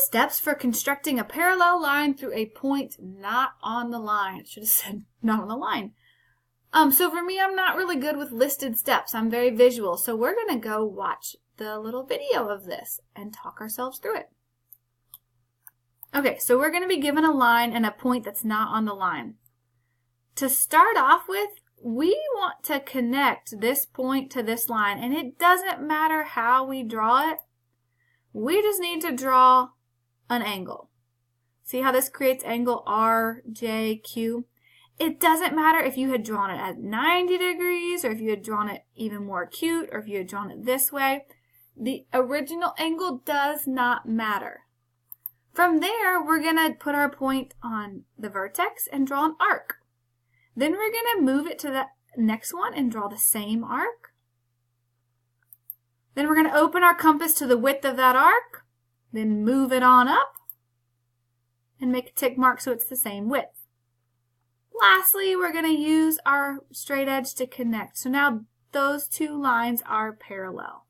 steps for constructing a parallel line through a point not on the line. It should have said not on the line. So for me, I'm not really good with listed steps. I'm very visual. So we're going to go watch the little video of this and talk ourselves through it. Okay, so we're going to be given a line and a point that's not on the line. To start off with, we want to connect this point to this line, and it doesn't matter how we draw it. We just need to draw an angle. See how this creates angle RJQ? It doesn't matter if you had drawn it at 90 degrees or if you had drawn it even more acute or if you had drawn it this way. The original angle does not matter. From there, we're going to put our point on the vertex and draw an arc. Then we're going to move it to the next one and draw the same arc. Then we're going to open our compass to the width of that arc, then move it on up and make a tick mark so it's the same width. Lastly, we're going to use our straight edge to connect. So now those two lines are parallel.